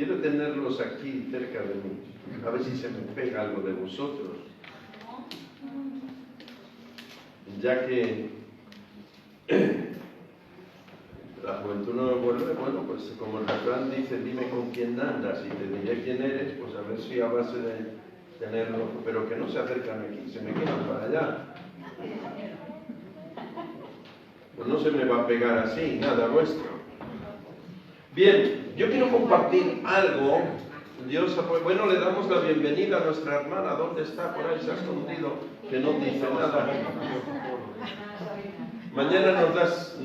quiero tenerlos aquí cerca de mí, a ver si se me pega algo de vosotros. Ya que la juventud no me vuelve, bueno, pues como el refrán dice, dime con quién andas y te diré quién eres, pues a ver si a base de tenerlo, pero que no se acercan aquí, se me quedan para allá. Pues no se me va a pegar así, nada vuestro. Bien, yo quiero compartir algo. Dios, bueno, le damos la bienvenida a nuestra hermana. ¿Dónde está? Por ahí se ha escondido, que no dice nada. Mañana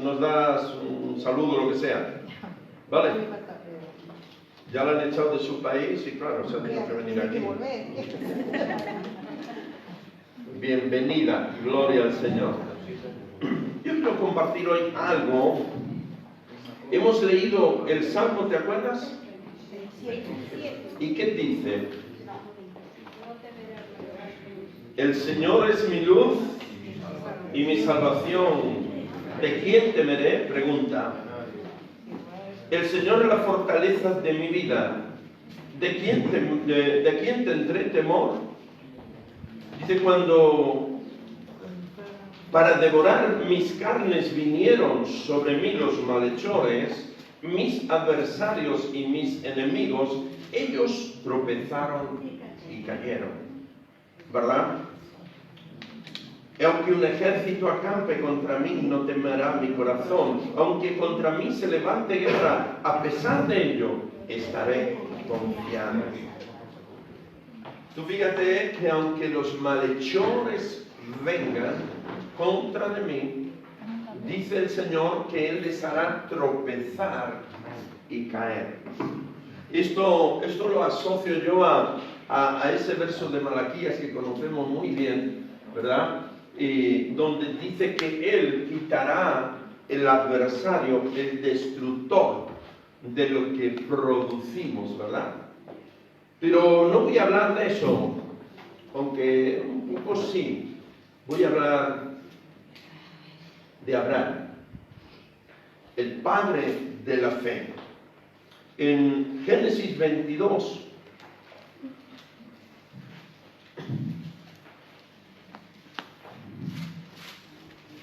nos das un saludo, lo que sea. ¿Vale? Ya la han echado de su país y claro, se ha tenido que venir aquí. Bienvenida, gloria al Señor. Yo quiero compartir hoy algo. Hemos leído el Salmo, ¿te acuerdas? ¿Y qué dice? El Señor es mi luz y mi salvación. ¿De quién temeré? Pregunta. El Señor es la fortaleza de mi vida. ¿De quién tendré temor? Dice, cuando para devorar mis carnes vinieron sobre mí los malhechores, mis adversarios y mis enemigos, ellos tropezaron y cayeron. ¿Verdad? Aunque un ejército acampe contra mí, no temerá mi corazón. Aunque contra mí se levante guerra, a pesar de ello, estaré confiado. Tú fíjate que aunque los malhechores vengan contra de mí, dice el Señor que Él les hará tropezar y caer. Esto lo asocio yo a ese verso de Malaquías que conocemos muy bien, ¿verdad? Donde dice que Él quitará el adversario, el destructor de lo que producimos, ¿verdad? Pero no voy a hablar de eso, aunque un poco sí. Voy a hablar de Abraham, el padre de la fe. En Génesis 22,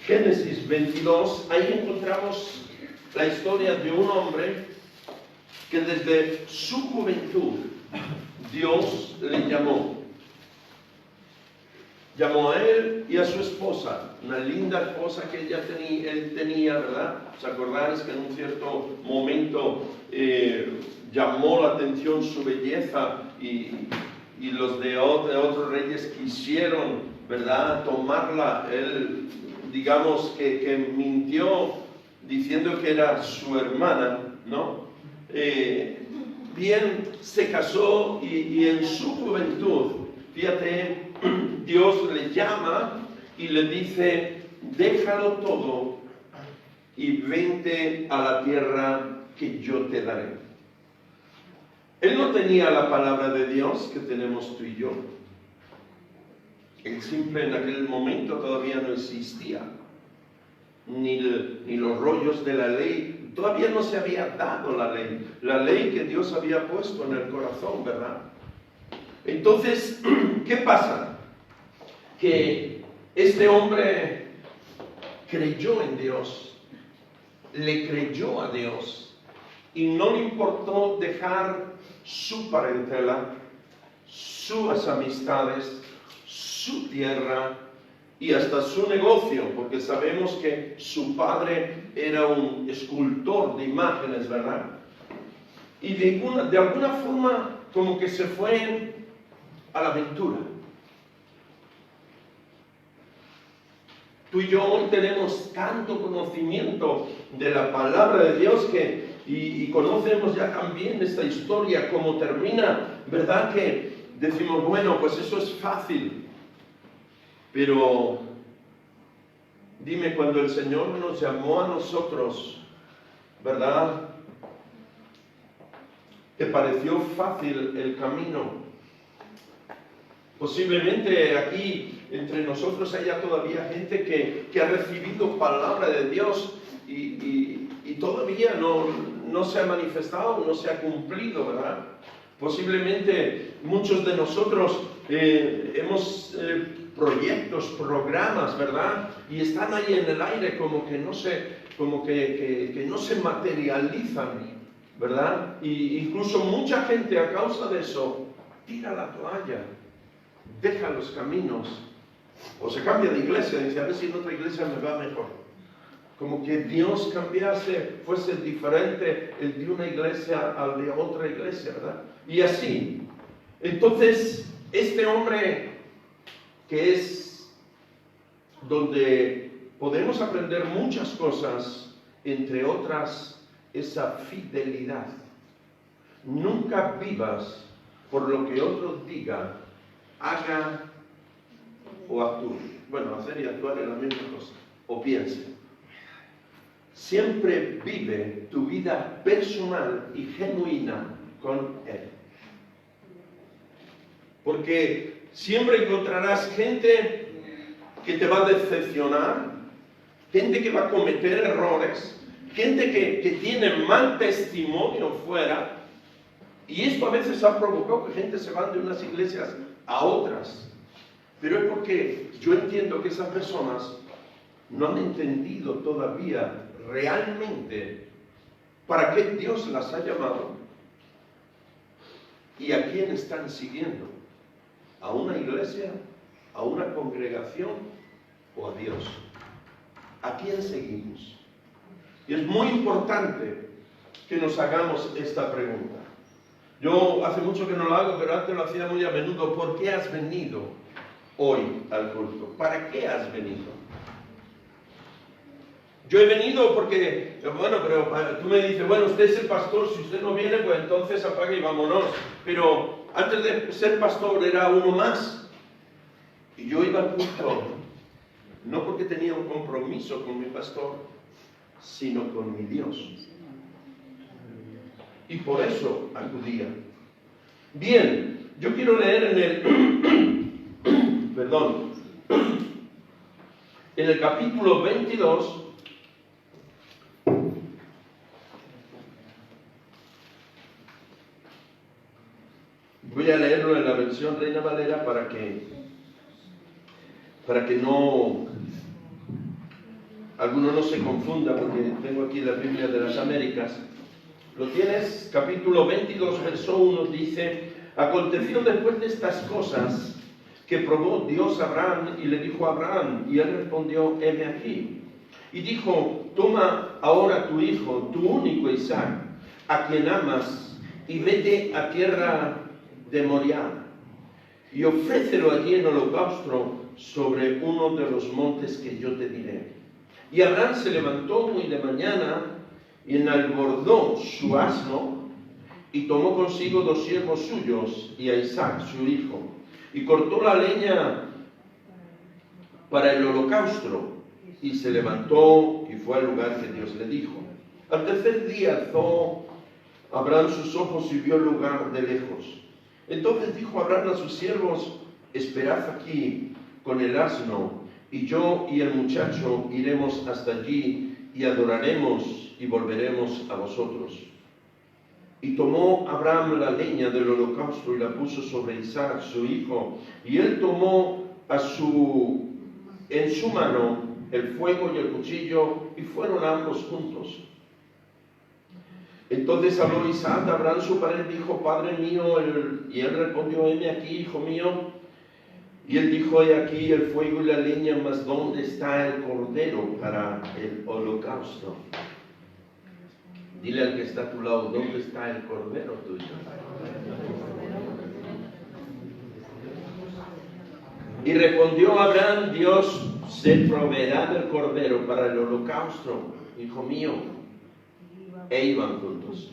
Génesis 22, ahí encontramos la historia de un hombre que desde su juventud Dios le llamó. Llamó a él y a su esposa, una linda esposa que él tenía, ¿verdad? ¿Os acordáis que en un cierto momento llamó la atención su belleza y los de otros reyes quisieron, ¿verdad?, tomarla? Él, digamos que mintió diciendo que era su hermana, ¿no? Bien, se casó y en su juventud, fíjate, Dios le llama y le dice, déjalo todo y vente a la tierra que yo te daré. Él no tenía la palabra de Dios que tenemos tú y yo. El simple en aquel momento todavía no existía. Ni los rollos de la ley, todavía no se había dado la ley que Dios había puesto en el corazón, ¿verdad? Entonces, ¿qué pasa? Que este hombre creyó en Dios, le creyó a Dios y no le importó dejar su parentela, sus amistades, su tierra y hasta su negocio, porque sabemos que su padre era un escultor de imágenes, ¿verdad? Y de alguna forma como que se fue a la aventura. Tú y yo hoy tenemos tanto conocimiento de la palabra de Dios y conocemos ya también esta historia, cómo termina, ¿verdad? Que decimos, bueno, pues eso es fácil. Pero dime, cuando el Señor nos llamó a nosotros, ¿verdad?, ¿te pareció fácil el camino? Posiblemente aquí entre nosotros haya todavía gente que ha recibido palabra de Dios y todavía no se ha manifestado, no se ha cumplido, ¿verdad? Posiblemente muchos de nosotros hemos proyectos, programas, ¿verdad? Y están ahí en el aire como que no se materializan, ¿verdad? Y incluso mucha gente a causa de eso tira la toalla, deja los caminos, o se cambia de iglesia y dice, a ver si en otra iglesia me va mejor. Como que Dios cambiase, fuese diferente el de una iglesia al de otra iglesia, ¿verdad? Y así. Entonces, este hombre, que es donde podemos aprender muchas cosas, entre otras, esa fidelidad. Nunca vivas por lo que otro diga, haga o actúe. Bueno, hacer y actuar es la misma cosa. O piense. Siempre vive tu vida personal y genuina con Él. Porque siempre encontrarás gente que te va a decepcionar, gente que va a cometer errores, gente que tiene mal testimonio fuera. Y esto a veces ha provocado que gente se vaya de unas iglesias a otras. Pero es porque yo entiendo que esas personas no han entendido todavía realmente para qué Dios las ha llamado y a quién están siguiendo. ¿A una iglesia? ¿A una congregación? ¿O a Dios? ¿A quién seguimos? Y es muy importante que nos hagamos esta pregunta. Yo hace mucho que no lo hago, pero antes lo hacía muy a menudo. ¿Por qué has venido hoy al culto? ¿Para qué has venido? Yo he venido porque, bueno, pero tú me dices, bueno, usted es el pastor, si usted no viene, pues entonces apague y vámonos. Pero antes de ser pastor era uno más. Y yo iba al culto, no porque tenía un compromiso con mi pastor, sino con mi Dios. Y por eso acudía. Bien, yo quiero leer en el capítulo 22, voy a leerlo en la versión Reina Valera para que no alguno no se confunda, porque tengo aquí la Biblia de las Américas. ¿Lo tienes? Capítulo 22, verso 1 dice: aconteció después de estas cosas que probó Dios a Abraham y le dijo a Abraham, y él respondió, heme aquí. Y dijo, toma ahora tu hijo, tu único Isaac, a quien amas, y vete a tierra de Moriah, y ofrécelo allí en holocausto sobre uno de los montes que yo te diré. Y Abraham se levantó muy de mañana, y enalbordó su asno, y tomó consigo 2 siervos suyos, y a Isaac su hijo, y cortó la leña para el holocausto, y se levantó, y fue al lugar que Dios le dijo. Al tercer día alzó Abraham sus ojos y vio el lugar de lejos. Entonces dijo Abraham a sus siervos, esperad aquí con el asno, y yo y el muchacho iremos hasta allí, y adoraremos, y volveremos a vosotros. Y tomó Abraham la leña del holocausto y la puso sobre Isaac, su hijo, y él tomó en su mano el fuego y el cuchillo, y fueron ambos juntos. Entonces habló Isaac a Abraham su padre, dijo, Padre mío, y él respondió, heme aquí, hijo mío. Y él dijo, he aquí el fuego y la leña, mas ¿dónde está el cordero para el holocausto? Dile al que está a tu lado, ¿dónde está el cordero tuyo? Y respondió Abraham, Dios se proveerá del cordero para el holocausto, hijo mío. E iban juntos.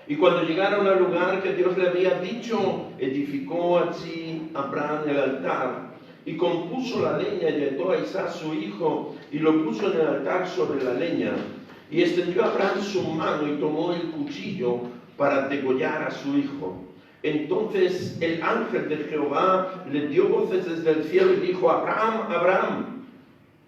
Y cuando llegaron al lugar que Dios le había dicho, edificó allí Abraham el altar, y compuso la leña, y ató a Isaac su hijo, y lo puso en el altar sobre la leña. Y extendió Abraham su mano y tomó el cuchillo para degollar a su hijo. Entonces el ángel de Jehová le dio voces desde el cielo y dijo, Abraham, Abraham.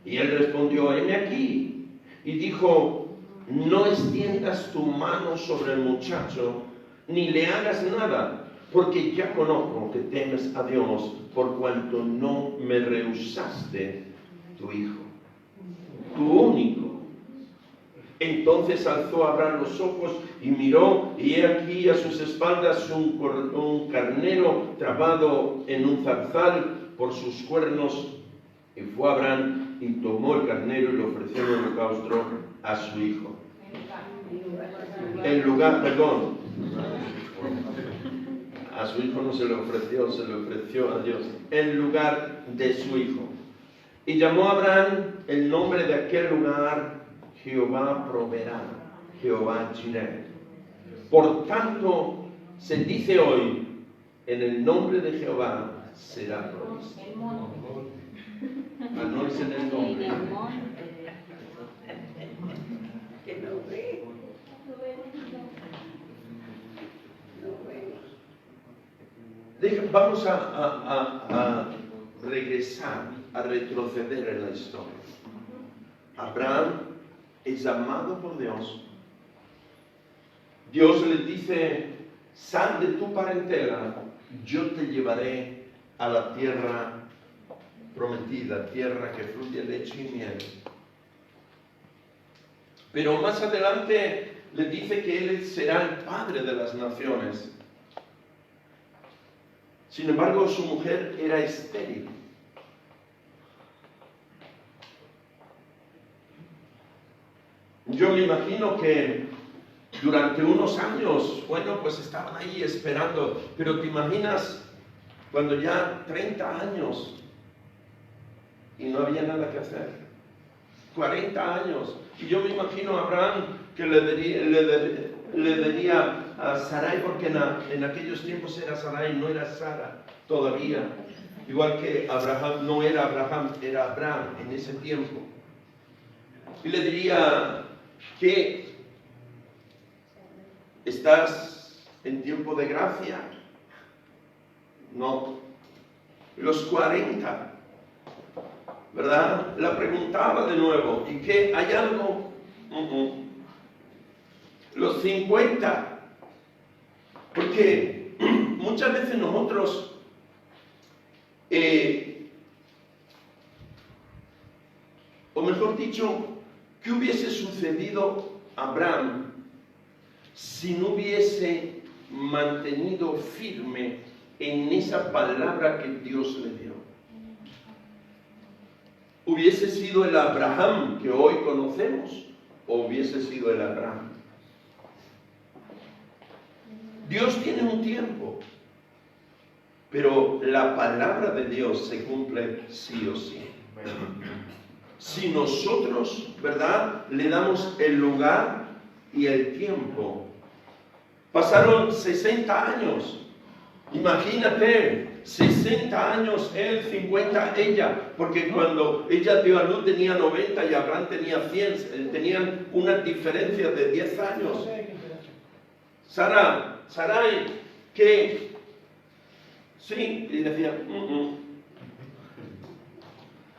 Y él respondió, heme aquí. Y dijo, no extiendas tu mano sobre el muchacho, ni le hagas nada, porque ya conozco que temes a Dios, por cuanto no me rehusaste tu hijo, tu único. Entonces alzó Abraham los ojos y miró, y he aquí a sus espaldas un carnero trabado en un zarzal por sus cuernos. Y fue Abraham y tomó el carnero y lo ofreció en holocausto a su hijo. En lugar, perdón, a su hijo no se le ofreció, se le ofreció a Dios, en lugar de su hijo. Y llamó a Abraham el nombre de aquel lugar, Jehová proveerá, Jehová Jireh. Por tanto, se dice hoy, en el nombre de Jehová será provisto. No es en el nombre. Vamos a regresar, a retroceder en la historia. Abraham es amado por Dios. Dios le dice, sal de tu parentela, yo te llevaré a la tierra prometida, tierra que fluye leche y miel. Pero más adelante le dice que él será el padre de las naciones. Sin embargo, su mujer era estéril. Yo me imagino que durante unos años, bueno, pues estaban ahí esperando, pero te imaginas cuando ya 30 años y no había nada que hacer, 40 años, y yo me imagino a Abraham que le diría a Sarai, porque en aquellos tiempos era Sarai, no era Sara todavía, igual que Abraham, no era Abraham, era Abraham en ese tiempo, y le diría que ¿estás en tiempo de gracia? No. Los 40, ¿verdad? La preguntaba de nuevo, ¿y qué? ¿Hay algo? Los 50, porque muchas veces nosotros o mejor dicho, ¿qué hubiese sucedido a Abraham si no hubiese mantenido firme en esa palabra que Dios le dio? ¿Hubiese sido el Abraham que hoy conocemos o hubiese sido el Abraham? Dios tiene un tiempo, pero la palabra de Dios se cumple sí o sí. Si nosotros, ¿verdad?, le damos el lugar y el tiempo. Pasaron 60 años. Imagínate, 60 años él, 50 ella, porque cuando ella dio a luz tenía 90 y Abraham tenía 100, tenían una diferencia de 10 años. Sarai, ¿qué? Sí, y decía,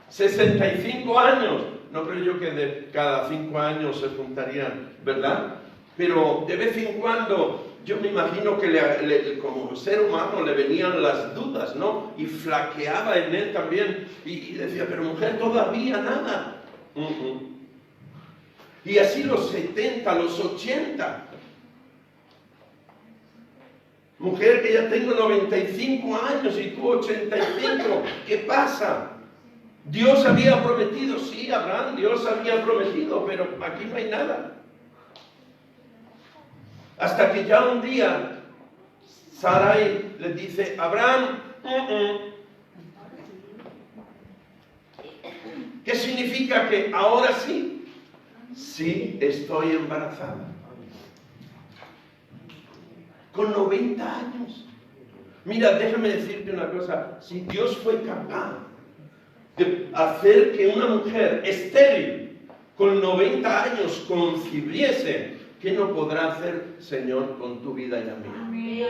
65 años. No creo yo que de cada 5 años se juntarían, ¿verdad? Pero de vez en cuando, yo me imagino que como ser humano le venían las dudas, ¿no? Y flaqueaba en él también. Y decía, pero mujer, todavía nada. Y así los 70, los 80. Mujer, que ya tengo 95 años y tú 85. ¿Qué pasa? Dios había prometido, sí, Abraham, Dios había prometido, pero aquí no hay nada. Hasta que ya un día Sarai le dice, Abraham, ¿qué significa que ahora sí? Sí, estoy embarazada. Con 90 años. Mira, déjame decirte una cosa, si Dios fue capaz de hacer que una mujer estéril con 90 años concibiese, ¿qué no podrá hacer, Señor, con tu vida y la mía?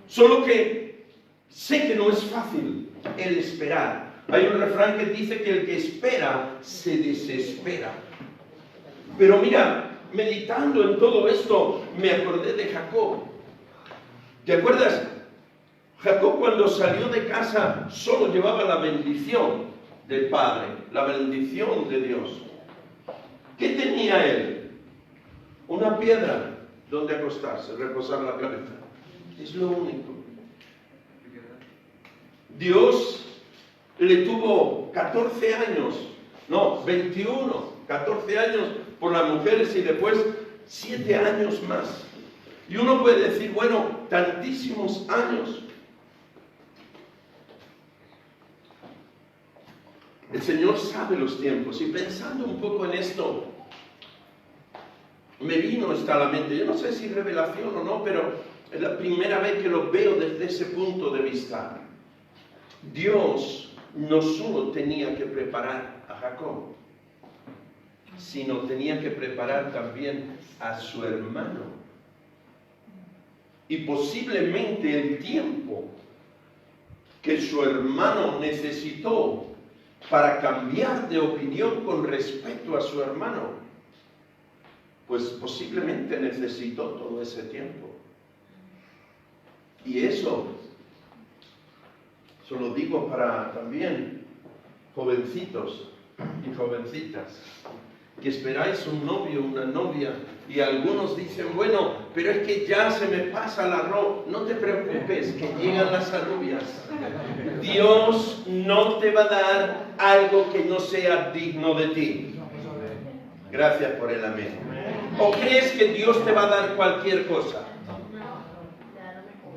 Solo que sé que no es fácil el esperar. Hay un refrán que dice que el que espera se desespera. Pero mira, meditando en todo esto, me acordé de Jacob. ¿Te acuerdas? Jacob cuando salió de casa solo llevaba la bendición del Padre, la bendición de Dios. ¿Qué tenía él? Una piedra donde acostarse, reposar la cabeza. Es lo único. Dios le tuvo 14 años, no, 21, 14 años por las mujeres y después 7 años más. Y uno puede decir, bueno, tantísimos años. El Señor sabe los tiempos, y pensando un poco en esto, me vino esto a la mente. Yo no sé si revelación o no, pero es la primera vez que lo veo desde ese punto de vista. Dios no solo tenía que preparar a Jacob, sino tenía que preparar también a su hermano. Y posiblemente el tiempo que su hermano necesitó para cambiar de opinión con respecto a su hermano, pues posiblemente necesitó todo ese tiempo. Y eso lo digo para también jovencitos y jovencitas, que esperáis un novio, una novia, y algunos dicen, bueno, pero es que ya se me pasa el arroz. No te preocupes, que llegan las alubias. Dios no te va a dar algo que no sea digno de ti. Gracias por el amén. ¿O crees que Dios te va a dar cualquier cosa?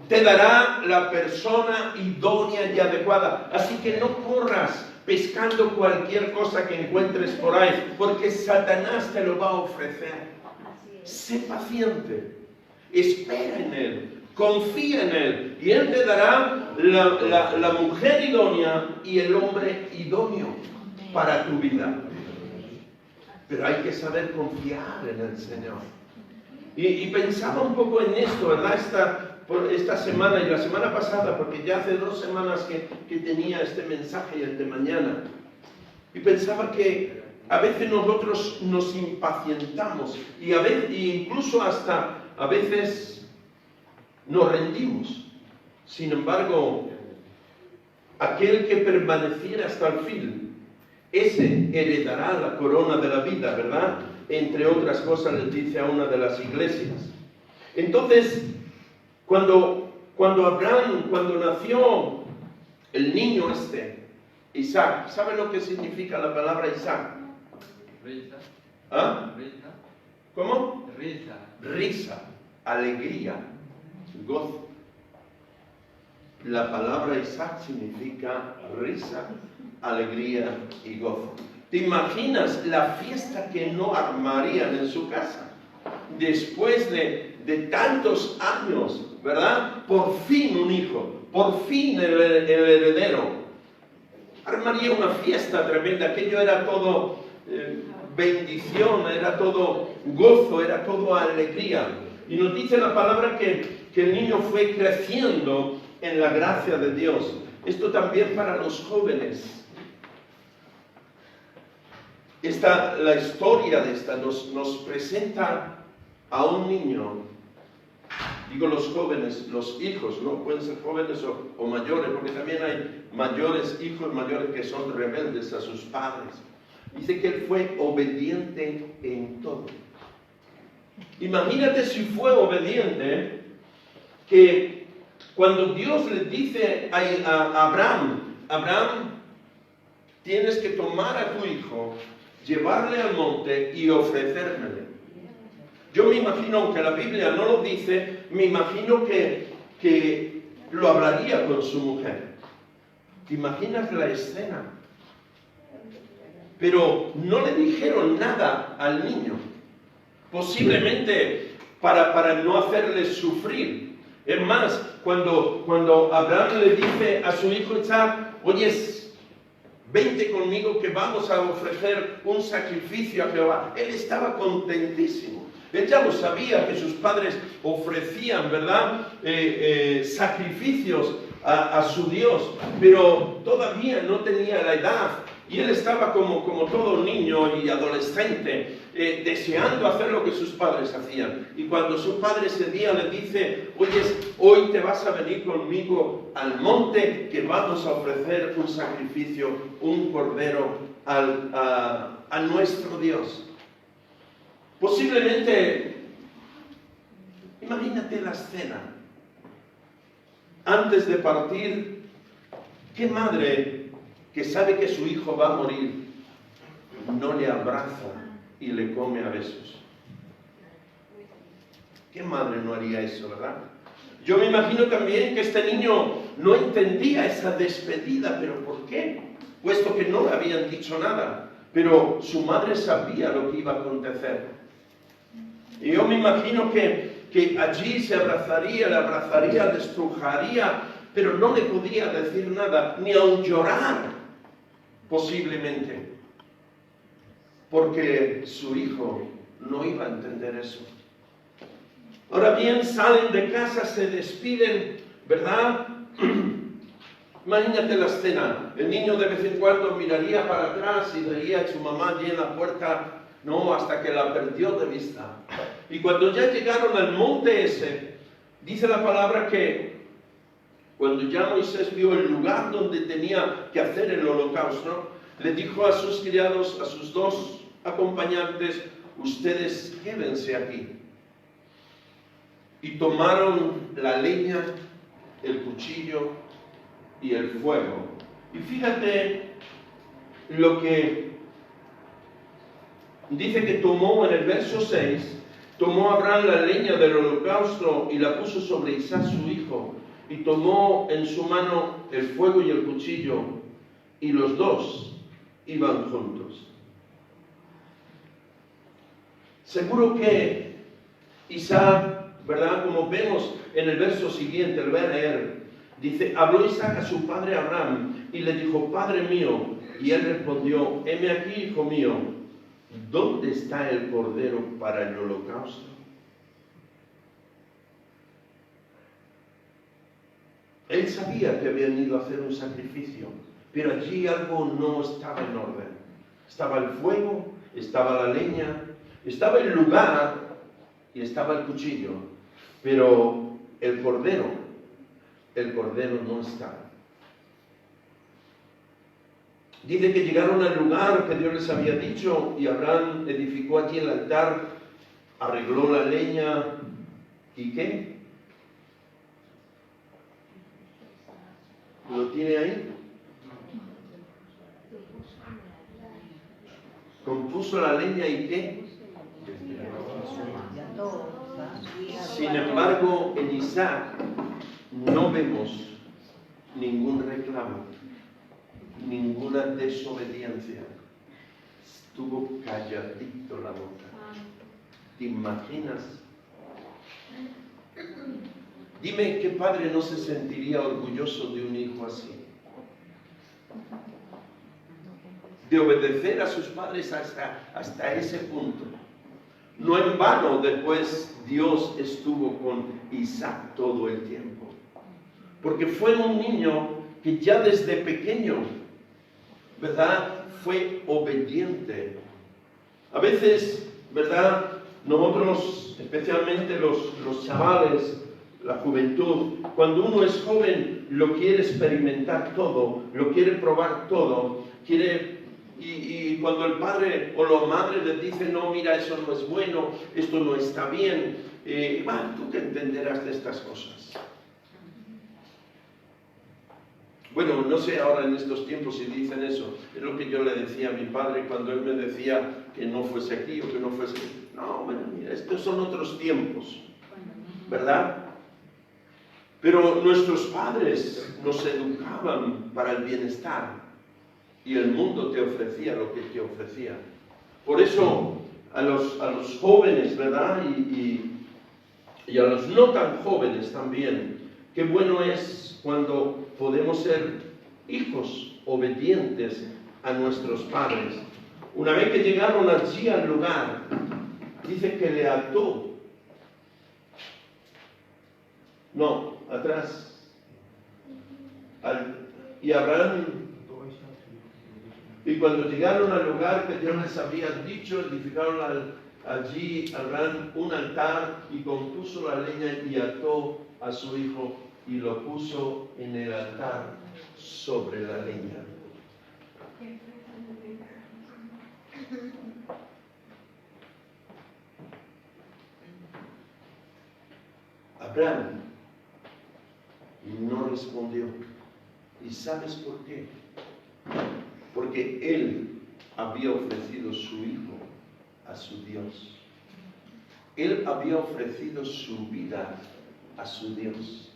Te dará la persona idónea y adecuada. Así que no corras pescando cualquier cosa que encuentres por ahí, porque Satanás te lo va a ofrecer. Sé paciente, espera en Él, confía en Él, y Él te dará la mujer idónea y el hombre idóneo para tu vida. Pero hay que saber confiar en el Señor. Y pensaba un poco en esto, ¿verdad? Esta semana y la semana pasada, porque ya hace 2 semanas que tenía este mensaje y el de mañana. Y pensaba que a veces nosotros nos impacientamos y incluso hasta a veces nos rendimos. Sin embargo, aquel que permaneciera hasta el fin, ese heredará la corona de la vida, ¿verdad? Entre otras cosas les dice a una de las iglesias. Entonces, cuando nació el niño Isaac, ¿sabe lo que significa la palabra Isaac? Risa. ¿Ah? Risa. ¿Cómo? Risa. Risa, alegría, gozo. La palabra Isaac significa risa, alegría y gozo. ¿Te imaginas la fiesta que no armarían en su casa? Después de tantos años, ¿verdad? Por fin un hijo, por fin el heredero. Armaría una fiesta tremenda. Aquello era todo bendición, era todo gozo, era todo alegría. Y nos dice la palabra que el niño fue creciendo en la gracia de Dios. Esto también para los jóvenes. La historia de esta nos presenta a un niño. Digo los jóvenes, los hijos, ¿no? Pueden ser jóvenes o mayores, porque también hay hijos mayores que son rebeldes a sus padres. Dice que él fue obediente en todo. Imagínate si fue obediente, que cuando Dios le dice a Abraham, tienes que tomar a tu hijo, llevarle al monte y ofrecérmele. Yo me imagino, aunque la Biblia no lo dice, me imagino que lo hablaría con su mujer. ¿Te imaginas la escena? Pero no le dijeron nada al niño. Posiblemente para no hacerle sufrir. Es más, cuando Abraham le dice a su hijo Isaac, oye, vente conmigo que vamos a ofrecer un sacrificio a Jehová. Él estaba contentísimo. Él ya lo sabía, que sus padres ofrecían, ¿verdad? Sacrificios a su Dios, pero todavía no tenía la edad Y él estaba como todo niño y adolescente, deseando hacer lo que sus padres hacían. Y cuando su padre ese día le dice, oye, hoy te vas a venir conmigo al monte, que vamos a ofrecer un sacrificio, un cordero a nuestro Dios. Posiblemente, imagínate la escena. Antes de partir, ¿qué madre que sabe que su hijo va a morir no le abraza y le come a besos? ¿Qué madre no haría eso, verdad? Yo me imagino también que este niño no entendía esa despedida, pero ¿por qué? Puesto que no le habían dicho nada, pero su madre sabía lo que iba a acontecer. Y yo me imagino que allí se abrazaría, le estrujaría, pero no le podía decir nada, ni aun llorar. Posiblemente, porque su hijo no iba a entender eso. Ahora bien, salen de casa, se despiden, ¿verdad? Imagínate la escena. El niño de vez en cuando miraría para atrás y vería a su mamá allí en la puerta, no, hasta que la perdió de vista. Y cuando ya llegaron al monte ese, dice la palabra que cuando ya Moisés vio el lugar donde tenía que hacer el holocausto, le dijo a sus criados, a sus dos acompañantes, ustedes quédense aquí. Y tomaron la leña, el cuchillo y el fuego. Y fíjate lo que dice que tomó en el verso 6, tomó Abraham la leña del holocausto y la puso sobre Isaac su hijo. Y tomó en su mano el fuego y el cuchillo, y los dos iban juntos. Seguro que Isaac, ¿verdad? Como vemos en el verso siguiente, lo voy a leer, dice, habló Isaac a su padre Abraham, y le dijo, Padre mío, y él respondió, heme aquí, hijo mío, ¿dónde está el cordero para el holocausto? Él sabía que habían ido a hacer un sacrificio, pero allí algo no estaba en orden. Estaba el fuego, estaba la leña, estaba el lugar y estaba el cuchillo, pero el cordero no estaba. Dice que llegaron al lugar que Dios les había dicho y Abraham edificó allí el altar, arregló la leña y ¿qué? ¿Lo tiene ahí? Compuso la leña y ¿qué? Sin embargo, en Isaac no vemos ningún reclamo, ninguna desobediencia. Estuvo calladito la boca. ¿Te imaginas? Dime qué padre no se sentiría orgulloso de un hijo así. De obedecer a sus padres hasta ese punto. No en vano después Dios estuvo con Isaac todo el tiempo. Porque fue un niño que ya desde pequeño, ¿verdad? Fue obediente. A veces, ¿verdad? Nosotros, especialmente los chavales, la juventud, cuando uno es joven, lo quiere experimentar todo, lo quiere probar todo, y cuando el padre o la madre le dice, no, mira, eso no es bueno, esto no está bien, tú te entenderás de estas cosas. Bueno, no sé ahora en estos tiempos si dicen eso, es lo que yo le decía a mi padre cuando él me decía que no fuese aquí o que no fuese... No, bueno, mira, estos son otros tiempos, ¿verdad? Pero nuestros padres nos educaban para el bienestar y el mundo te ofrecía lo que te ofrecía. Por eso a los jóvenes, ¿verdad? Y a los no tan jóvenes también, qué bueno es cuando podemos ser hijos obedientes a nuestros padres. Una vez que llegaron allí al lugar, dice que le ató. No, atrás. Y Abraham Y cuando llegaron al lugar que Dios les había dicho, edificaron allí Abraham un altar y compuso la leña y ató a su hijo y lo puso en el altar sobre la leña. Abraham no respondió. ¿Y sabes por qué? Porque él había ofrecido su hijo a su Dios. Él había ofrecido su vida a su Dios.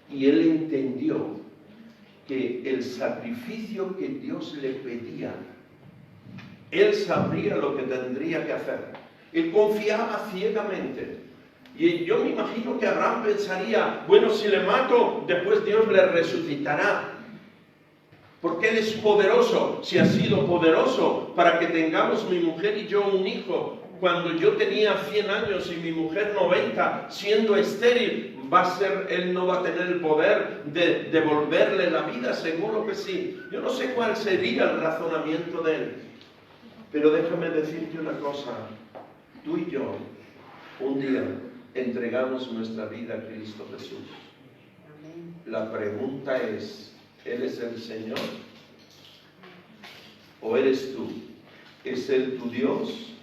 Y él entendió que el sacrificio que Dios le pedía, él sabría lo que tendría que hacer. Él confiaba ciegamente. Y yo me imagino que Abraham pensaría, bueno, si le mato, después Dios le resucitará. Porque Él es poderoso, si ha sido poderoso para que tengamos mi mujer y yo un hijo. Cuando yo tenía 100 años y mi mujer 90, siendo estéril, Él no va a tener el poder de devolverle la vida, seguro que sí. Yo no sé cuál sería el razonamiento de Él. Pero déjame decirte una cosa, tú y yo, un día, entregamos nuestra vida a Cristo Jesús. La pregunta es, ¿Él es el Señor? ¿O eres tú? ¿Es Él tu Dios?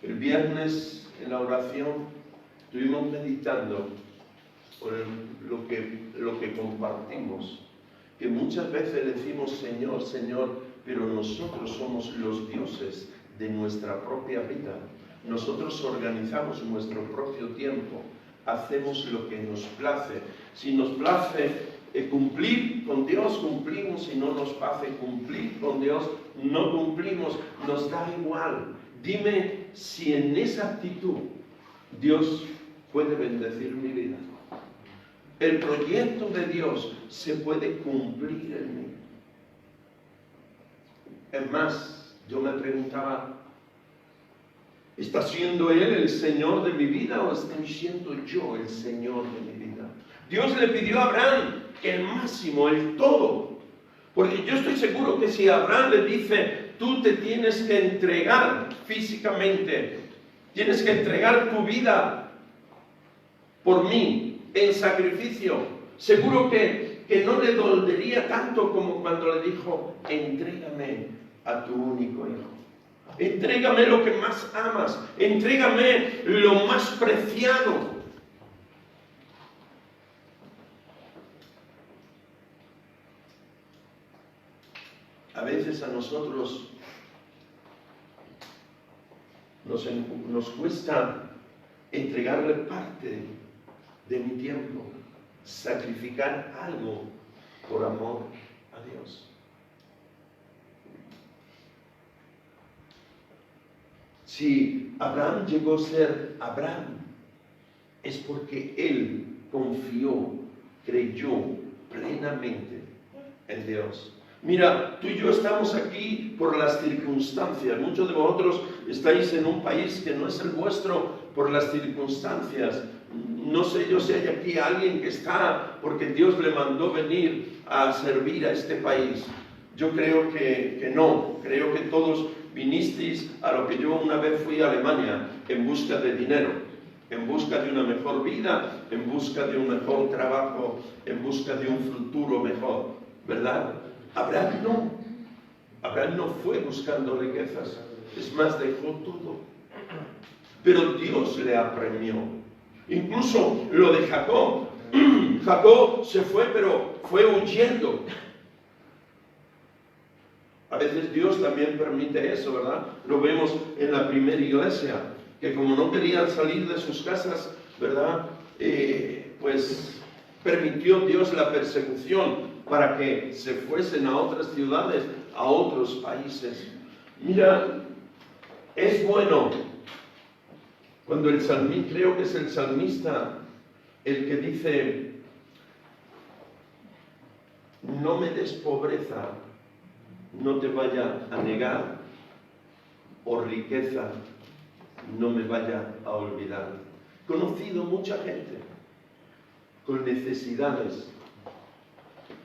El viernes en la oración estuvimos meditando por lo que compartimos, que muchas veces decimos Señor, Señor, pero nosotros somos los dioses de nuestra propia vida. Nosotros organizamos nuestro propio tiempo, hacemos lo que nos place. Si nos place cumplir con Dios, cumplimos. Si no nos place cumplir con Dios, no cumplimos. Nos da igual. Dime si en esa actitud Dios puede bendecir mi vida. El proyecto de Dios se puede cumplir en mí. Es más, yo me preguntaba, ¿está siendo Él el Señor de mi vida o estoy siendo yo el Señor de mi vida? Dios le pidió a Abraham el máximo, el todo. Porque yo estoy seguro que si Abraham le dice, tú te tienes que entregar físicamente, tienes que entregar tu vida por mí, en sacrificio, seguro que no le dolería tanto como cuando le dijo, entrégame a tu único hijo. Entrégame lo que más amas. Entrégame lo más preciado. A veces a nosotros nos cuesta entregarle parte de mi tiempo, sacrificar algo por amor a Dios. Si Abraham llegó a ser Abraham, es porque él confió, creyó plenamente en Dios. Mira, tú y yo estamos aquí por las circunstancias. Muchos de vosotros estáis en un país que no es el vuestro por las circunstancias. No sé yo si hay aquí alguien que está porque Dios le mandó venir a servir a este país. Yo creo que no. Creo que todos vinisteis a lo que yo una vez fui a Alemania en busca de dinero, en busca de una mejor vida, en busca de un mejor trabajo, en busca de un futuro mejor, ¿verdad? Abraham no fue buscando riquezas, es más, dejó todo. Pero Dios le apremió. Incluso lo de Jacob. Jacob se fue, pero fue huyendo. A veces Dios también permite eso, ¿verdad? Lo vemos en la primera iglesia, que como no querían salir de sus casas, ¿verdad? Pues permitió Dios la persecución para que se fuesen a otras ciudades, a otros países. Mira, es bueno cuando el salmista, creo que es el salmista el que dice, no me des pobreza, no te vaya a negar, o riqueza, no me vaya a olvidar. He conocido mucha gente con necesidades,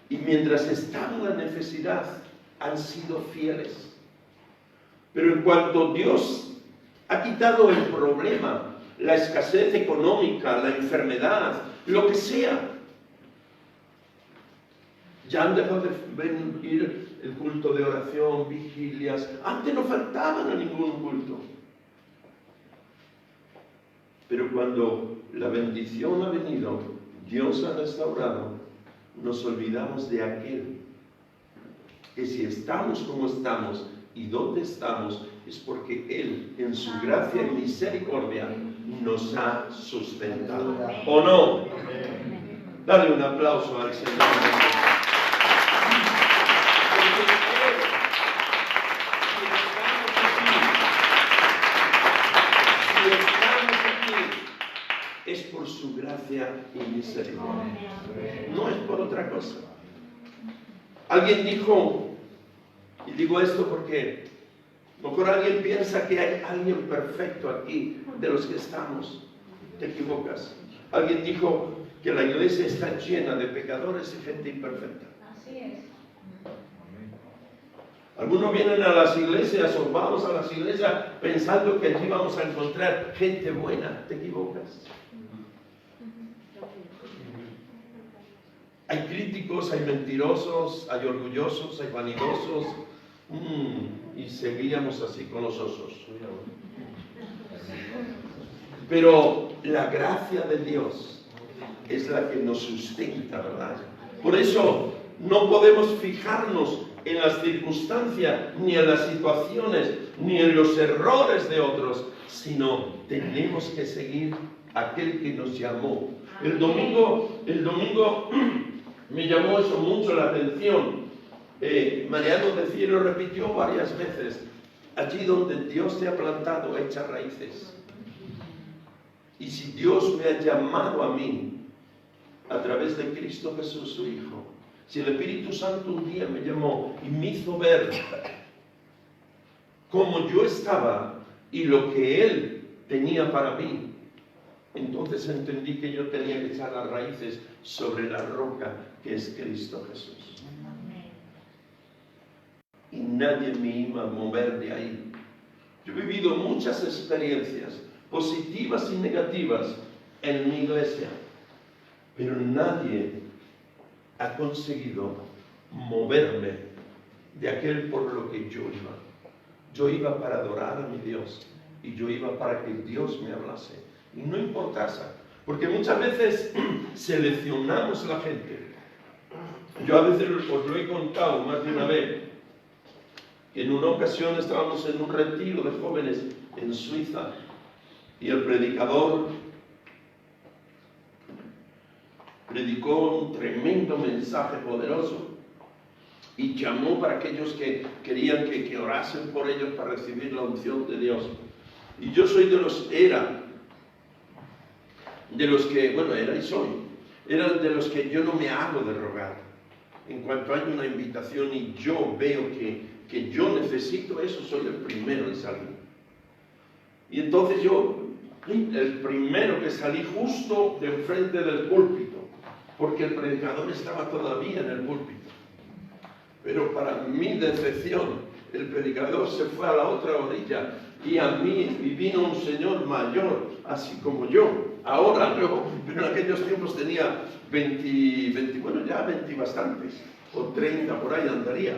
y mientras está en la necesidad, han sido fieles. Pero en cuanto Dios ha quitado el problema, la escasez económica, la enfermedad, lo que sea, ya han dejado de venir el culto de oración, vigilias. Antes no faltaban a ningún culto. Pero cuando la bendición ha venido, Dios ha restaurado, nos olvidamos de aquel. Que si estamos como estamos y donde estamos, es porque Él, en su gracia y misericordia, nos ha sustentado. ¿O no? Dale un aplauso al Señor. Es por su gracia y misericordia. No es por otra cosa. Alguien dijo, y digo esto porque a lo mejor alguien piensa que hay alguien perfecto aquí de los que estamos. Te equivocas. Alguien dijo que la iglesia está llena de pecadores y gente imperfecta. Así es. Algunos vienen a las iglesias o vamos a las iglesias pensando que allí vamos a encontrar gente buena. Te equivocas. Hay críticos, hay mentirosos, hay orgullosos, hay vanidosos. Y seguíamos así con los osos. Pero la gracia de Dios es la que nos sustenta, ¿verdad? Por eso no podemos fijarnos en las circunstancias, ni en las situaciones, ni en los errores de otros, sino tenemos que seguir aquel que nos llamó. El domingo me llamó eso mucho la atención. Mariano decía, lo repitió varias veces, allí donde Dios te ha plantado, echa raíces. Y si Dios me ha llamado a mí, a través de Cristo Jesús, su Hijo, si el Espíritu Santo un día me llamó y me hizo ver cómo yo estaba y lo que Él tenía para mí, entonces entendí que yo tenía que echar las raíces sobre la roca que es Cristo Jesús. Y nadie me iba a mover de ahí. Yo he vivido muchas experiencias, positivas y negativas, en mi iglesia, pero nadie ha conseguido moverme de aquel por lo que yo iba. Yo iba para adorar a mi Dios y yo iba para que Dios me hablase. Y no importase, porque muchas veces seleccionamos a la gente. Yo a veces os lo he contado más de una vez. En una ocasión estábamos en un retiro de jóvenes en Suiza y el predicador predicó un tremendo mensaje poderoso y llamó para aquellos que querían que orasen por ellos para recibir la unción de Dios. Y yo soy era de los que yo no me hago de rogar. En cuanto hay una invitación y yo veo que yo necesito eso, soy el primero en salir. Y entonces yo, el primero que salí justo de enfrente del púlpito, porque el predicador estaba todavía en el púlpito. Pero para mi decepción, el predicador se fue a la otra orilla y vino un señor mayor, así como yo. Ahora no, pero en aquellos tiempos tenía 20 bastantes, o 30, por ahí andaría,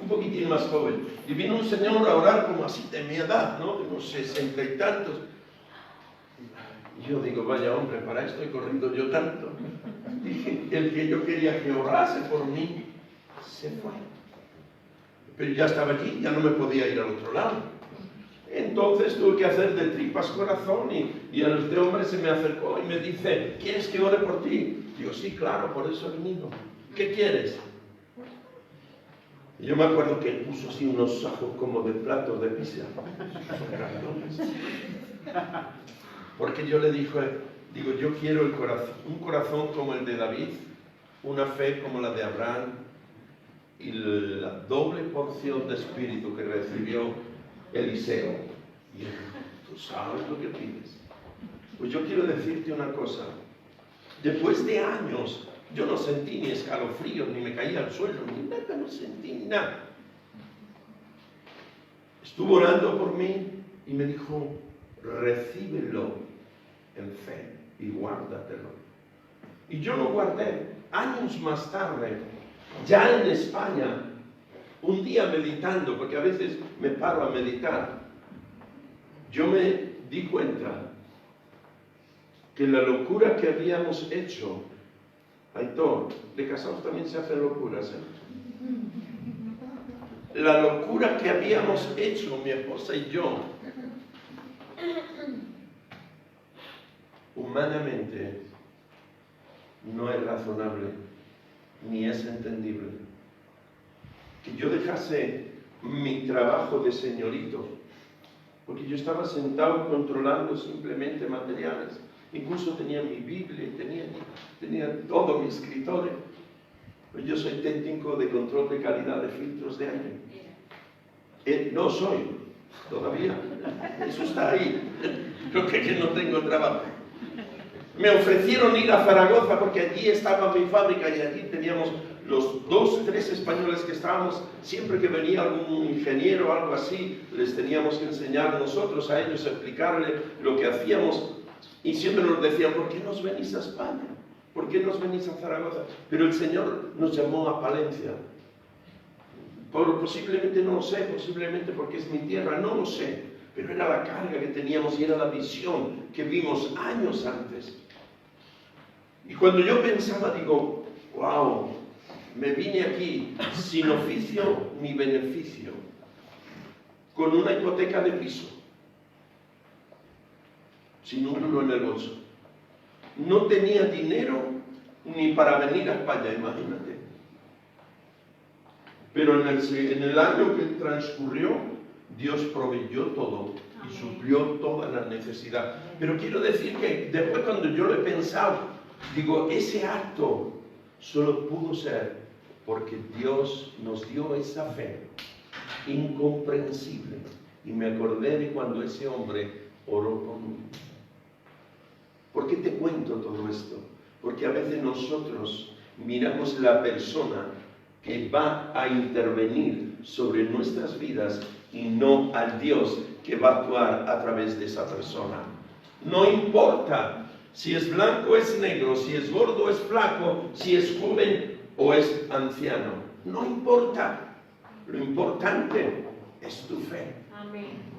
un poquitín más joven. Y vino un señor a orar como así de mi edad, ¿no? De unos 60 y tantos. Y yo digo, vaya hombre, para esto he corrido yo tanto. Dije, el que yo quería que orase por mí, se fue. Pero ya estaba allí, ya no me podía ir al otro lado. Entonces tuve que hacer de tripas corazón y este hombre se me acercó y me dice, ¿quieres que ore por ti? Digo, sí, claro, por eso he venido. ¿Qué quieres? Y yo me acuerdo que él puso así unos ojos como de platos de pizza. Porque yo le digo, yo quiero un corazón como el de David, una fe como la de Abraham y la doble porción de espíritu que recibió Eliseo. Y tú sabes lo que pides. Pues yo quiero decirte una cosa. Después de años, yo no sentí ni escalofríos, ni me caía al suelo, ni nada, no sentí nada. Estuvo orando por mí y me dijo, recíbelo en fe y guárdatelo. Y yo lo guardé. Años más tarde, ya en España, un día meditando, porque a veces me paro a meditar, yo me di cuenta que la locura que habíamos hecho, Aitor, de casados también se hacen locuras, La locura que habíamos hecho mi esposa y yo, humanamente, no es razonable, ni es entendible. Que yo dejase mi trabajo de señorito, porque yo estaba sentado controlando simplemente materiales. Incluso tenía mi Biblia, tenía todo mi escritorio. Pues yo soy técnico de control de calidad de filtros de aire. No soy, todavía. Eso está ahí. Creo que no tengo trabajo. Me ofrecieron ir a Zaragoza porque allí estaba mi fábrica y allí teníamos los 2, 3 españoles que estábamos. Siempre que venía algún ingeniero o algo así, les teníamos que enseñar nosotros a ellos, a explicarle lo que hacíamos. Y siempre nos decían, ¿por qué nos venís a España? ¿Por qué nos venís a Zaragoza? Pero el Señor nos llamó a Palencia. Posiblemente no lo sé, posiblemente porque es mi tierra, no lo sé. Pero era la carga que teníamos y era la visión que vimos años antes. Y cuando yo pensaba, digo, wow, me vine aquí sin oficio ni beneficio, con una hipoteca de piso, sin un duro en el bolso. No tenía dinero ni para venir a España, imagínate. Pero en el año que transcurrió, Dios proveyó todo y suplió toda la necesidad. Pero quiero decir que después cuando yo lo he pensado, digo, ese acto solo pudo ser porque Dios nos dio esa fe incomprensible. Y me acordé de cuando ese hombre oró por mí. ¿Por qué te cuento todo esto? Porque a veces nosotros miramos la persona que va a intervenir sobre nuestras vidas y no al Dios que va a actuar a través de esa persona. No importa si es blanco o es negro, si es gordo o es flaco, si es joven o es anciano. No importa. Lo importante es tu fe. Amén.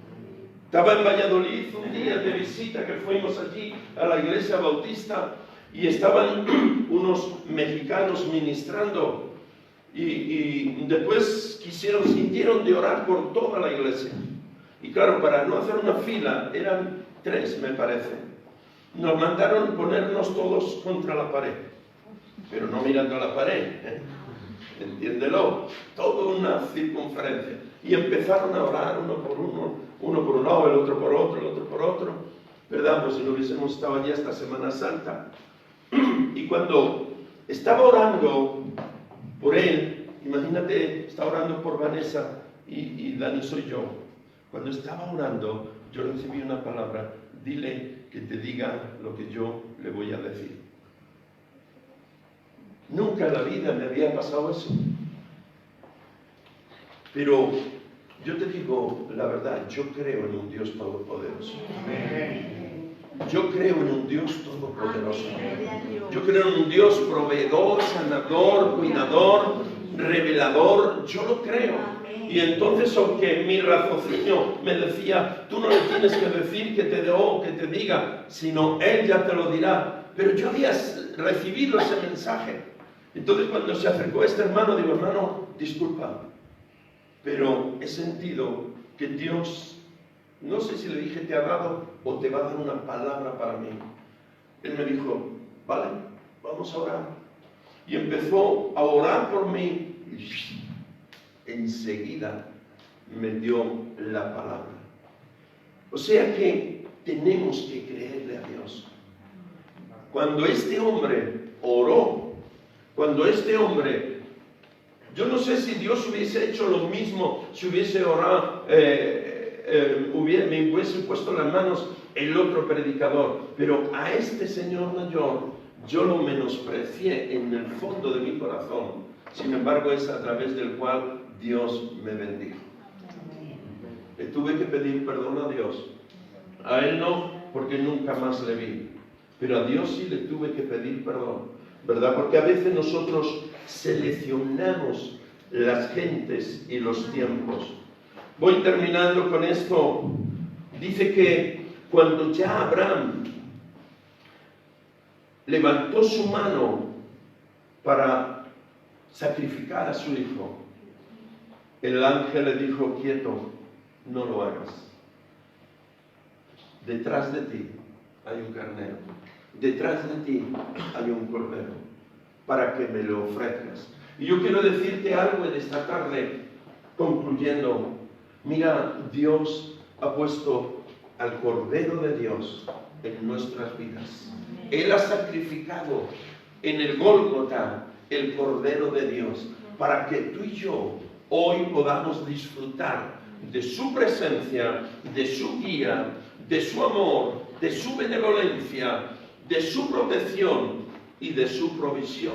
Estaba en Valladolid un día de visita que fuimos allí a la iglesia bautista y estaban unos mexicanos ministrando y después sintieron de orar por toda la iglesia. Y claro, para no hacer una fila, eran 3 me parece, nos mandaron ponernos todos contra la pared, pero no mirando a la pared, entiéndelo, toda una circunferencia. Y empezaron a orar uno por un lado, el otro por otro, el otro por otro, ¿verdad? Pues si no hubiésemos estado allí esta Semana Santa. Y cuando estaba orando por él, imagínate, estaba orando por Vanessa y Dani soy yo. Cuando estaba orando, yo recibí una palabra, dile que te diga lo que yo le voy a decir. Nunca en la vida me había pasado eso. Pero yo te digo la verdad, yo creo en un Dios todopoderoso. Yo creo en un Dios todopoderoso. Yo creo en un Dios proveedor, sanador, cuidador, revelador. Yo lo creo. Y entonces, aunque mi raciocinio me decía, tú no le tienes que decir que te dé o que te diga, sino Él ya te lo dirá. Pero yo había recibido ese mensaje. Entonces, cuando se acercó este hermano, digo, hermano, disculpa, pero he sentido que Dios, no sé si le dije te ha dado o te va a dar una palabra para mí. Él me dijo, vale, vamos a orar. Y empezó a orar por mí. Y enseguida me dio la palabra. O sea que tenemos que creerle a Dios. Cuando este hombre oró, cuando este hombre, yo no sé si Dios hubiese hecho lo mismo, si hubiese orado, me hubiese puesto las manos el otro predicador, pero a este señor mayor yo lo menosprecié en el fondo de mi corazón. Sin embargo, es a través del cual Dios me bendijo. Le tuve que pedir perdón a Dios. A Él no, porque nunca más le vi. Pero a Dios sí le tuve que pedir perdón, ¿verdad? Porque a veces nosotros seleccionamos las gentes y los tiempos. Voy terminando con esto. Dice que cuando ya Abraham levantó su mano para sacrificar a su hijo, el ángel le dijo: quieto, no lo hagas. Detrás de ti hay un carnero, detrás de ti hay un cordero, para que me lo ofrezcas. Y yo quiero decirte algo en esta tarde, concluyendo. Mira, Dios ha puesto al Cordero de Dios en nuestras vidas. Él ha sacrificado en el Gólgota el Cordero de Dios, para que tú y yo hoy podamos disfrutar de su presencia, de su guía, de su amor, de su benevolencia, de su protección y de su provisión.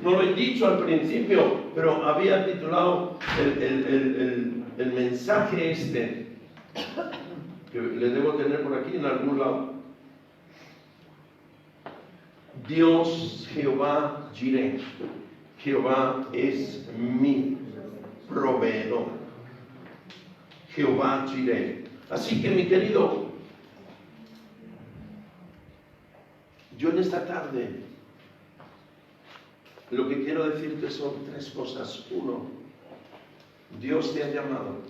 No lo he dicho al principio, pero había titulado el mensaje este, que le debo tener por aquí en algún lado. Dios, Jehová Jireh. Jehová es mi proveedor. Jehová Jireh. Así que, mi querido, yo en esta tarde lo que quiero decirte son tres cosas. Uno, Dios te ha llamado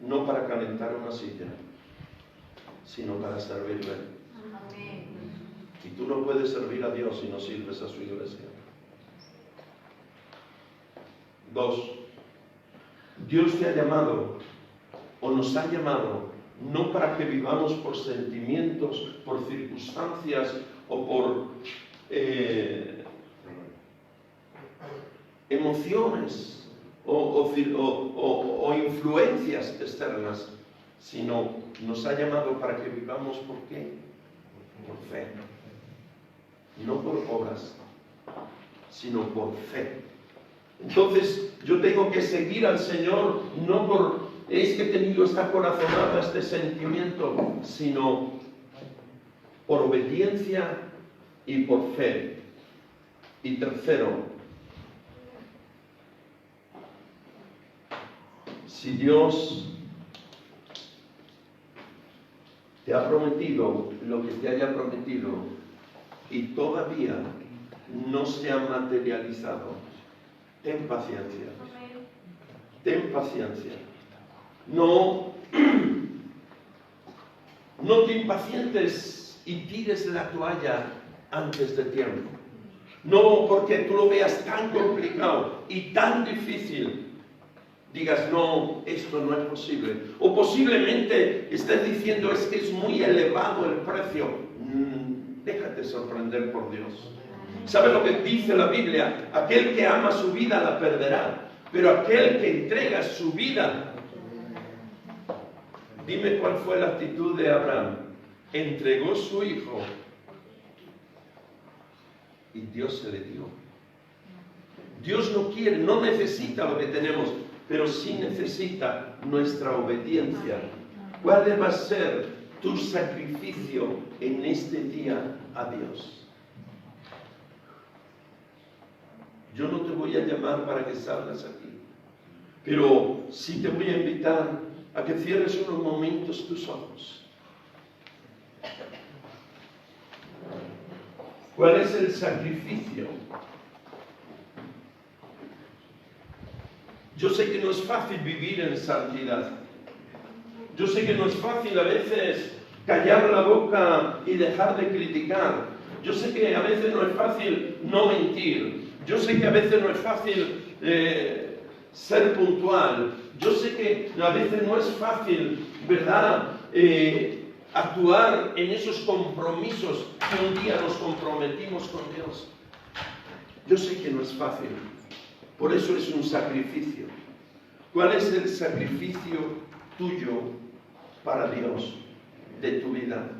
no para calentar una silla, sino para servirle. Amén. Y tú no puedes servir a Dios si no sirves a su iglesia. Dos, Dios te ha llamado o nos ha llamado no para que vivamos por sentimientos, por circunstancias o por emociones o influencias externas, sino nos ha llamado para que vivamos ¿por qué? Por fe. No por obras, sino por fe. Entonces yo tengo que seguir al Señor no por es que he tenido esta corazonada, este sentimiento, sino por obediencia y por fe. Y tercero, si Dios te ha prometido lo que te haya prometido y todavía no se ha materializado, ten paciencia. Ten paciencia. No te impacientes y tires la toalla antes de tiempo. No porque tú lo veas tan complicado y tan difícil, digas, no, esto no es posible. O posiblemente estés diciendo, es que es muy elevado el precio. Déjate sorprender por Dios. ¿Sabes lo que dice la Biblia? Aquel que ama su vida la perderá, pero aquel que entrega su vida... Dime cuál fue la actitud de Abraham. Entregó su hijo y Dios se le dio. Dios no quiere, no necesita lo que tenemos, pero sí necesita nuestra obediencia. ¿Cuál va a ser tu sacrificio en este día a Dios? Yo no te voy a llamar para que salgas aquí, pero sí te voy a invitar a que cierres unos momentos tus ojos. ¿Cuál es el sacrificio? Yo sé que no es fácil vivir en santidad. Yo sé que no es fácil a veces callar la boca y dejar de criticar. Yo sé que a veces no es fácil no mentir. Yo sé que a veces no es fácil ser puntual. Yo sé que a veces no es fácil, ¿verdad?, actuar en esos compromisos que un día nos comprometimos con Dios. Yo sé que no es fácil. Por eso es un sacrificio. ¿Cuál es el sacrificio tuyo para Dios de tu vida?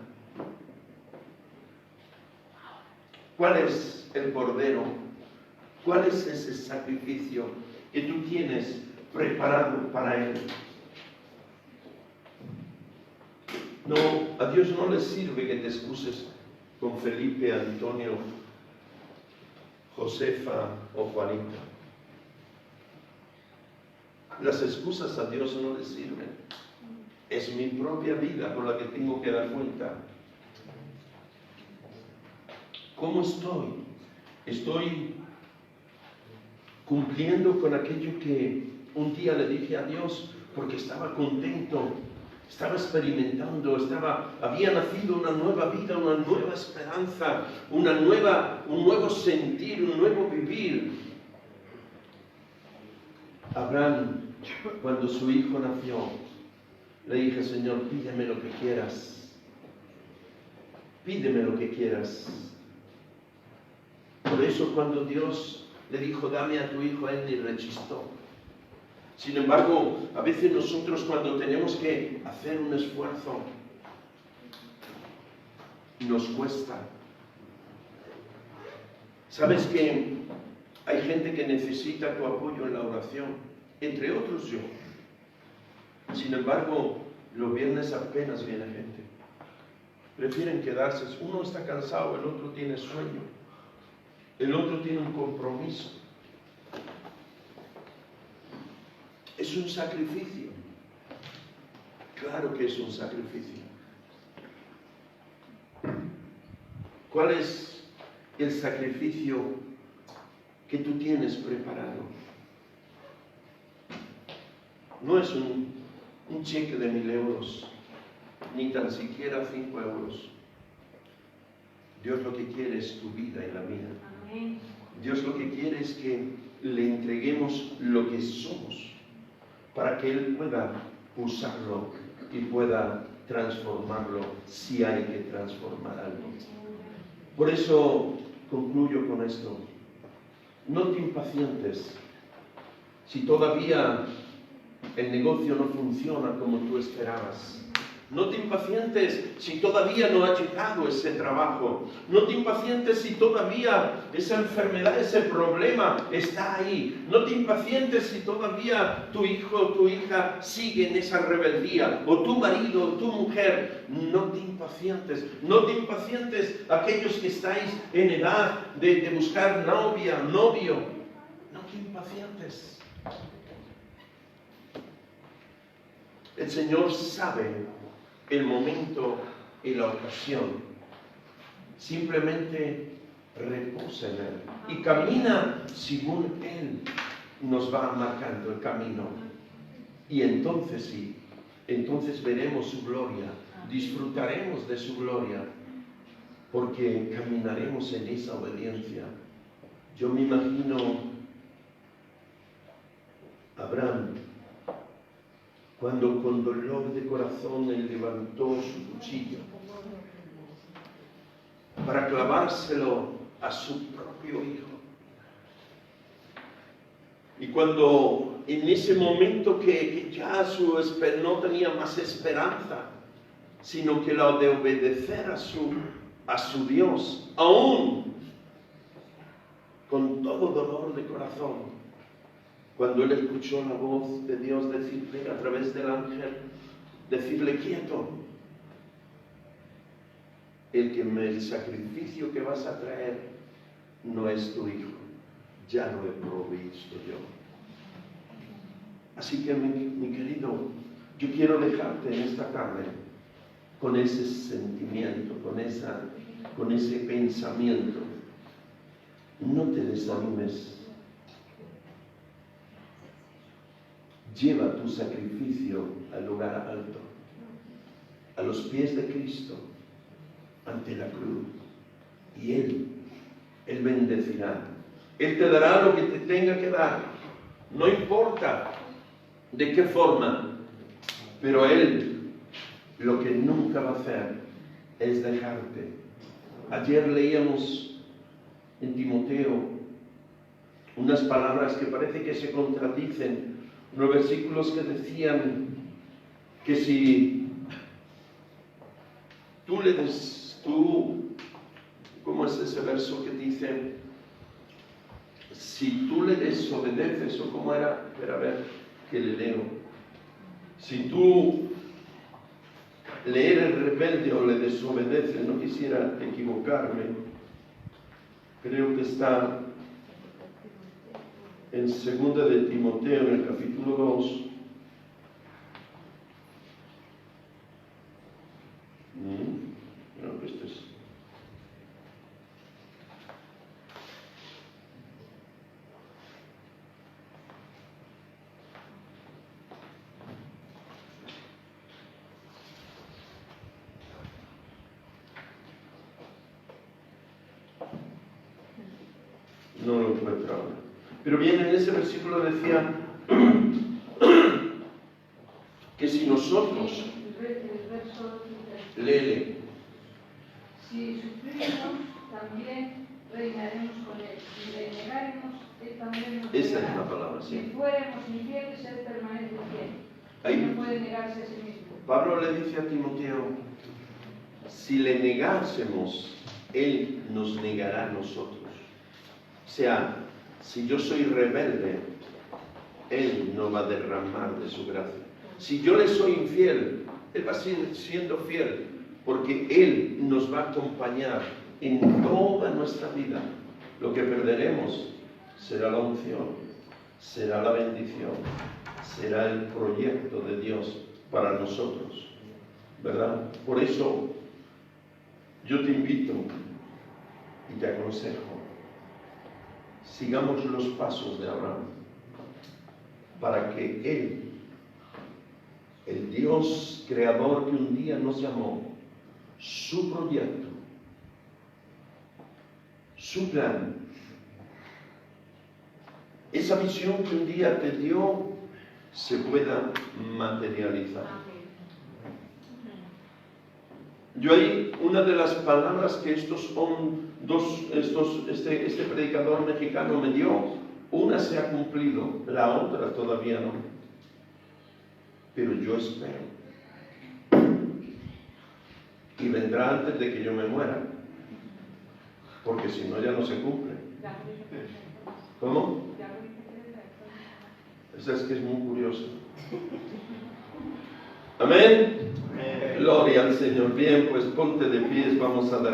¿Cuál es el cordero? ¿Cuál es ese sacrificio que tú tienes preparado para Él. No, a Dios no le sirve que te excuses con Felipe, Antonio, Josefa o Juanita. Las excusas a Dios no le sirven. Es mi propia vida por la que tengo que dar cuenta. ¿Cómo estoy? ¿Estoy cumpliendo con aquello que un día le dije a Dios porque estaba contento, estaba experimentando, había nacido una nueva vida, una nueva esperanza, un nuevo sentir, un nuevo vivir? Abraham, cuando su hijo nació, le dije: Señor, pídeme lo que quieras. Pídeme lo que quieras. Por eso cuando Dios le dijo: dame a tu hijo, él ni rechistó. Sin embargo, a veces nosotros, cuando tenemos que hacer un esfuerzo, nos cuesta. ¿Sabes que hay gente que necesita tu apoyo en la oración? Entre otros yo. Sin embargo, los viernes apenas viene gente. Prefieren quedarse. Uno está cansado, el otro tiene sueño, el otro tiene un compromiso. Es un sacrificio. Claro que es un sacrificio. ¿Cuál es el sacrificio que tú tienes preparado? No es un cheque de 1.000 euros, ni tan siquiera 5 euros. Dios lo que quiere es tu vida y la mía. Amén. Dios lo que quiere es que le entreguemos lo que somos, para que Él pueda usarlo y pueda transformarlo si hay que transformar algo. Por eso concluyo con esto. No te impacientes si todavía el negocio no funciona como tú esperabas. No te impacientes si todavía no ha llegado ese trabajo. No te impacientes si todavía esa enfermedad, ese problema está ahí. No te impacientes si todavía tu hijo o tu hija sigue en esa rebeldía. O tu marido o tu mujer. No te impacientes. No te impacientes aquellos que estáis en edad de buscar novia, novio. No te impacientes. El Señor sabe el momento y la ocasión. Simplemente reposa en Él y camina según Él nos va marcando el camino. Y entonces sí, entonces veremos su gloria, disfrutaremos de su gloria, porque caminaremos en esa obediencia. Yo me imagino a Abraham, cuando con dolor de corazón él levantó su cuchillo para clavárselo a su propio hijo. Y cuando en ese momento que ya no tenía más esperanza, sino que la de obedecer a su Dios, aún con todo dolor de corazón, cuando él escuchó la voz de Dios decirle a través del ángel, decirle: quieto, el sacrificio que vas a traer no es tu hijo, ya lo he provisto yo. Así que mi querido, yo quiero dejarte en esta tarde con ese sentimiento, con ese pensamiento. No te desanimes. Lleva tu sacrificio al lugar alto, a los pies de Cristo, ante la cruz. Y Él bendecirá. Él te dará lo que te tenga que dar. No importa de qué forma, pero Él lo que nunca va a hacer es dejarte. Ayer leíamos en Timoteo unas palabras que parece que se contradicen. Unos versículos que decían que si ¿cómo es ese verso que dice? Si tú le desobedeces, o cómo era, pero a ver, que le leo. Si tú le eres rebelde o le desobedeces, no quisiera equivocarme, creo que está en 2 de Timoteo, en el capítulo 2. Creo que esto es. No lo encuentro ahora. Pero bien, en ese versículo decía que si nosotros, léele, si sufrimos, también reinaremos con él. Si le negaremos, él también nos esa negará. es la palabra, Si sí. fuéramos infieles, él permanece fiel. Ahí. No puede negarse a sí mismo. Pablo le dice a Timoteo, si le negásemos, él nos negará a nosotros. O sea, si yo soy rebelde, él no va a derramar de su gracia. Si yo le soy infiel, él va a seguir siendo fiel, porque él nos va a acompañar en toda nuestra vida. Lo que perderemos será la unción, será la bendición, será el proyecto de Dios para nosotros, ¿verdad? Por eso yo te invito y te aconsejo, sigamos los pasos de Abraham, para que él, el Dios creador que un día nos llamó, su proyecto, su plan, esa visión que un día te dio, se pueda materializar. Yo ahí, una de las palabras que este predicador mexicano me dio, una se ha cumplido, la otra todavía no. Pero yo espero. Y vendrá antes de que yo me muera, porque si no ya no se cumple. ¿Cómo? Esa es que es muy curiosa. Amén. Gloria al Señor. Bien, pues ponte de pies, vamos a dar.